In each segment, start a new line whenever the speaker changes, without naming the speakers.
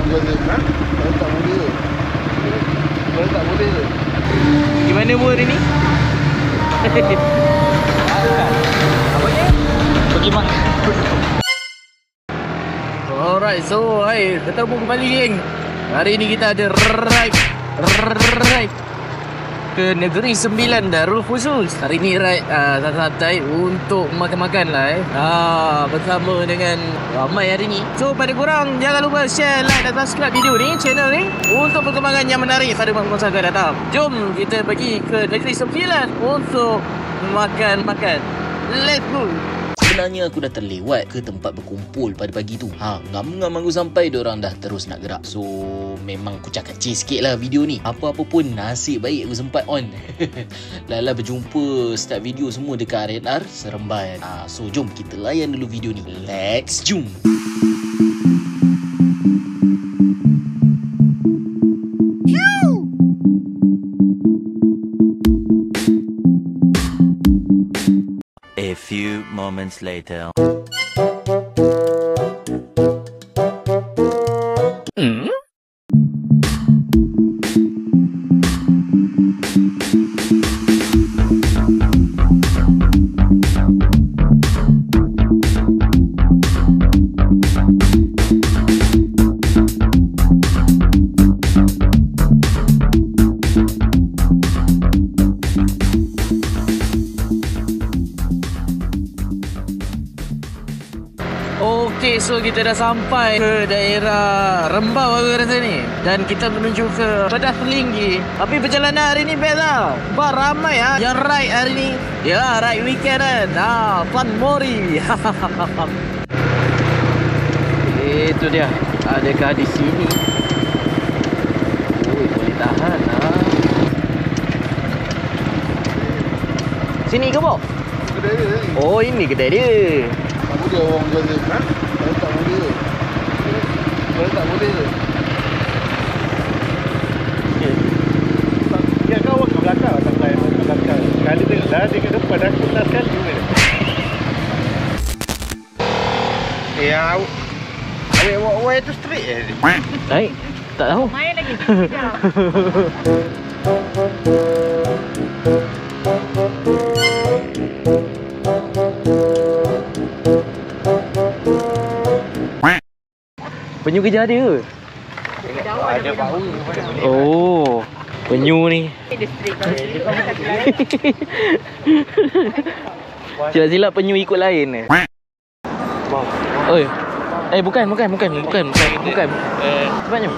Ha? Kalau tak boleh. Kalau tak boleh.
Gimana bu hari ni? Apa ni? Pergi makan. Alright, so hai, ketemu kembali geng. Hari ni kita ada ride ke Negeri Sembilan Darul Khusus. Hari ni ride santai-santai untuk makan-makan lah bersama dengan ramai hari ni. So pada korang jangan lupa share, like dan subscribe video ni, channel ni, untuk perkembangan yang menarik pada masa akan datang. Jom kita pergi ke Negeri Sembilan untuk makan-makan. Let's go.
Sebenarnya aku dah terlewat ke tempat berkumpul pada pagi tu. Ngam-ngam aku sampai, diorang dah terus nak gerak. So memang aku cakap sikit lah video ni. Apa-apa pun nasib baik aku sempat on. Lala berjumpa start video semua dekat RNR Seremban. So jom kita layan dulu video ni. Let's jom.
A few moments later.
Okay, so kita dah sampai ke daerah Rembau aku rasa ni. Dan kita menuju ke Pedas Selinggi. Tapi perjalanan hari ni best tau. Sebab ramai yang ride hari ni. Ya, ride weekend kan. Fun Mori. Itu dia. Adakah di sini? Ui, boleh tahan Sini ke Bob?
Kedai dia ni.
Oh, ini kedai dia.
Tak boleh orang jalan. Ha? Kalau tak boleh. Kalau tak boleh.
Ya, kau awak ke belakang, tak lain ke belakang. Kali tengok dah, dia ke depan dah kenas sekali ni. Awak itu straight
Tak tahu.
Main lagi.
Penyu kerja ada ke?
Ada power.
Oh, penyu ni. Silap-silap penyu ikut lain. Oi. Bukan. Sebabnya.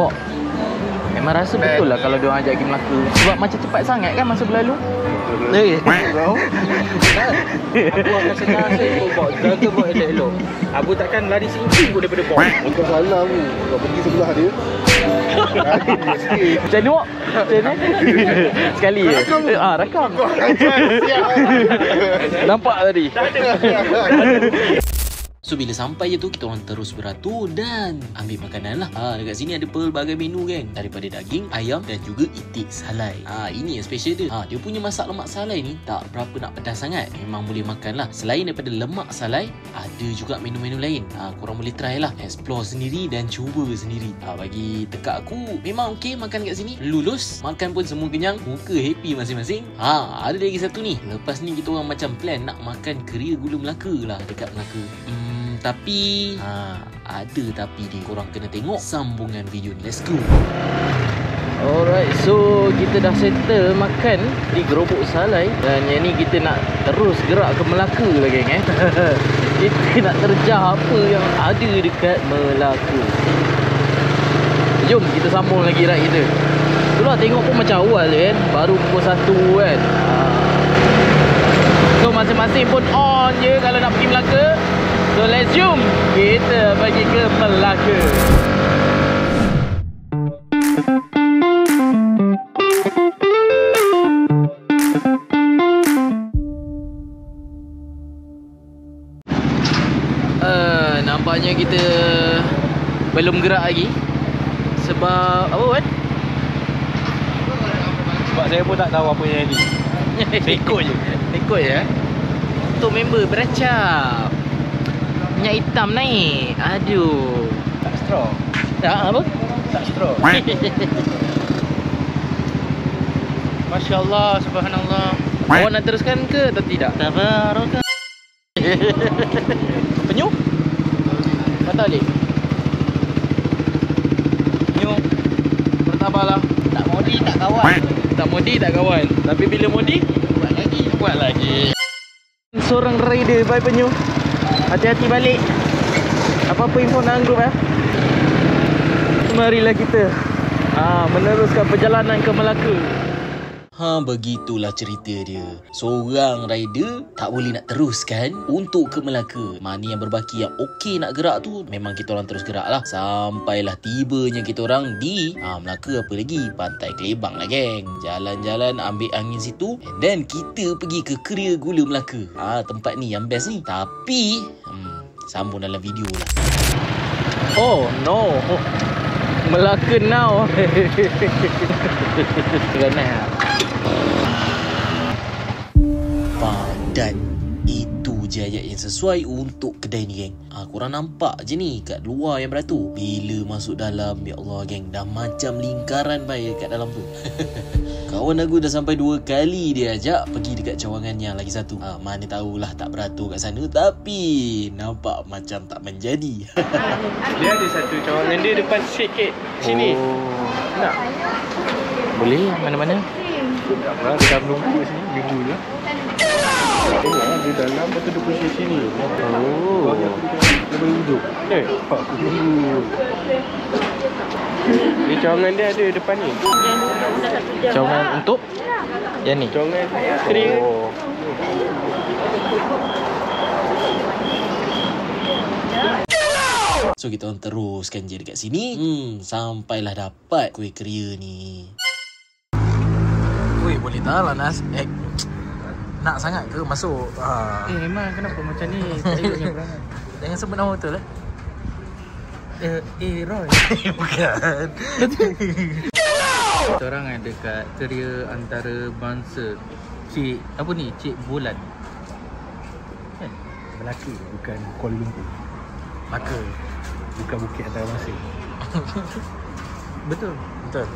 Bok. Memang rasa betul lah kalau diorang ajak pergi Melaka. Sebab macam cepat sangat kan masa berlalu.
Abu akan senang saya buat jaga buat elok-elok. Abu takkan lari singkir pun daripada bawah.
Bukan salah pun. Kalau pergi sebelah dia.
Macam ni Wak? Macam ni? Sekali je? Rakam. Nampak tadi?
So bila sampai je tu, kita orang terus beratur dan ambil makanan lah. Dekat sini ada pelbagai menu kan. Daripada daging, ayam dan juga itik salai. Ini yang special dia. Dia punya masak lemak salai ni tak berapa nak pedas sangat. Memang boleh makan lah. Selain daripada lemak salai, ada juga menu-menu lain. Korang boleh try lah. Explore sendiri dan cuba sendiri. Bagi tekak aku, memang okey makan kat sini. Lulus, makan pun semua kenyang. Muka happy masing-masing. Ada lagi satu ni. Lepas ni kita orang macam plan nak makan keria gula Melaka lah dekat Melaka. Tapi ada tapi dia. Korang kena tengok sambungan video ni. Let's go.
Alright, so kita dah settle makan di Gerobok Salai. Dan yang ni kita nak terus gerak ke Melaka lah geng Kita nak terjah apa yang ada dekat Melaka. Jom kita sambung lagi ride kita. Itulah tengok pun macam awal je kan. Baru pukul 1 kan. So masing-masing pun on je kalau nak pergi Melaka. So let's jom kita pergi ke Melaka. Nampaknya kita belum gerak lagi. Sebab apa kan?
Sebab saya pun tak tahu apa yang ni. Saya ikut je.
Ikut je. Untuk member beracap. minyak hitam naik. Aduh.
Tak straw.
Tak apa?
Tak straw.
Masya Allah, subhanallah. Awak nak teruskan ke atau tidak? Tabarakah. Penyu? Kata balik. Penyu. Bertabahlah.
Tak modi, tak kawan.
Tak modi, tak kawan. Tapi bila modi,
Buat lagi.
buat lagi. Seorang rider, bye penyu. Hati-hati balik. Apa-apa info dalam grup Marilah kita meneruskan perjalanan ke Melaka.
Begitulah cerita dia. Seorang rider tak boleh nak teruskan untuk ke Melaka. Mana yang berbaki yang okey nak gerak tu, memang kita orang terus gerak lah. Sampailah tibanya kita orang di Melaka, apa lagi, Pantai Kelebang lah geng. Jalan-jalan ambil angin situ, and then kita pergi ke Keria Gula Melaka. Tempat ni yang best ni. Tapi sambung dalam video lah.
Oh no, Melaka now. Ganas.
Dan itu je ayat yang sesuai untuk kedai ni geng. Korang nampak je ni kat luar yang beratur. Bila masuk dalam, ya Allah geng, dah macam lingkaran baik kat dalam tu. Kawan aku dah sampai 2 kali dia ajak pergi dekat cawangan yang lagi satu. Mana tahulah tak beratur kat sana, tapi nampak macam tak menjadi.
Dia ada satu cawangan dia depan sikit sini. Nak?
Boleh mana-mana.
Tak apa, dia dah menunggu kat sini. Minggu je. Dia dalam, lepas tu dia pusing sini.
Oh.
Dia boleh duduk. Tunggu. Dia cawangan dia ada depan ni.
Cawangan untuk yang ni.
Cawangan kering.
So kita orang teruskan je dekat sini. Sampailah dapat kuih keria ni.
Weh, boleh tak lah Nas? Nak sangat ke masuk?
Memang kenapa macam ni? Tak eloknya perangai.
Jangan sebut nama betul
Roy.
Bukan.
Kita orang ada dekat Keria antara bangsa Cik, apa ni? Cik Bulan. Kan? Melaka, bukan Kuala Lumpur.
Melaka.
Bukan Bukit Antarabangsa. Betul.
Betul.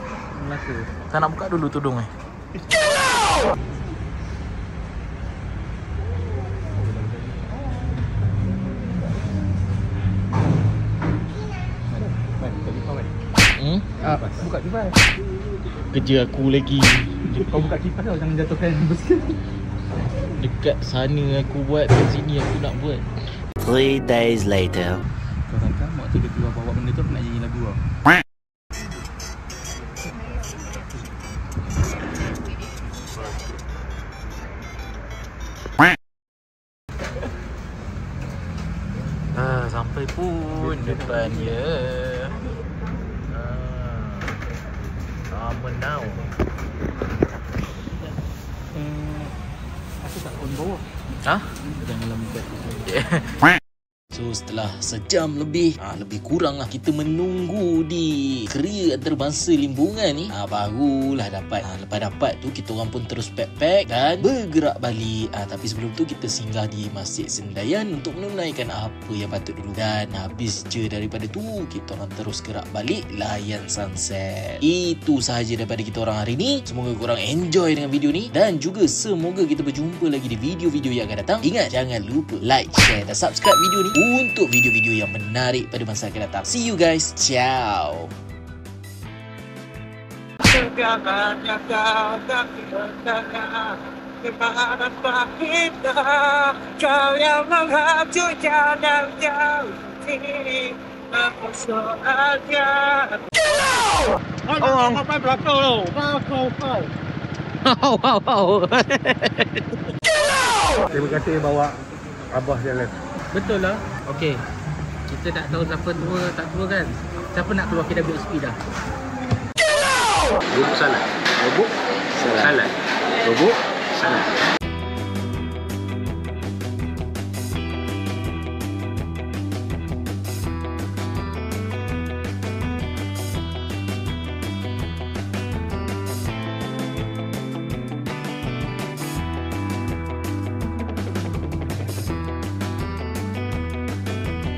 Melaka.
Tak nak buka dulu tudung
Buka kipas.
Kerja aku lagi.
Kau buka kipas tau, jangan jatuhkan besi.
Dekat sana aku buat, kat sini aku nak buat.
3 days later.
Kau sangka waktu dia keluar bawa benda tu aku nak nyanyi lagu lah.
Sampai pun depan dia. Menau.
Aku tak kon bawah. Jangan lambat.
So setelah sejam lebih, lebih kurang lah kita menunggu di Keria Antarabangsa Limbungan ni, barulah dapat. Lepas dapat tu kita orang pun terus pack dan bergerak balik. Tapi sebelum tu kita singgah di Masjid Sendayan untuk menunaikan apa yang patut dulu. Dan habis je daripada tu, kita orang terus gerak balik layan sunset. Itu sahaja daripada kita orang hari ni. Semoga korang enjoy dengan video ni, dan juga semoga kita berjumpa lagi di video-video yang akan datang. Ingat, jangan lupa like, share dan subscribe video ni untuk video-video yang menarik pada masa akan datang. See you guys. Ciao.
Segalanya kau tak bertanya kepada kita, kau yang menghaju jalan jauh ini persoalannya. Apa belakang lo?
Wow.
Terima kasih bawa Abah jalan. Betul lah. Okey. Kita tak tahu siapa tua tak tua kan. Siapa nak keluar KWSP dah? Bubuk salad. Bubuk salad. Bubuk salad.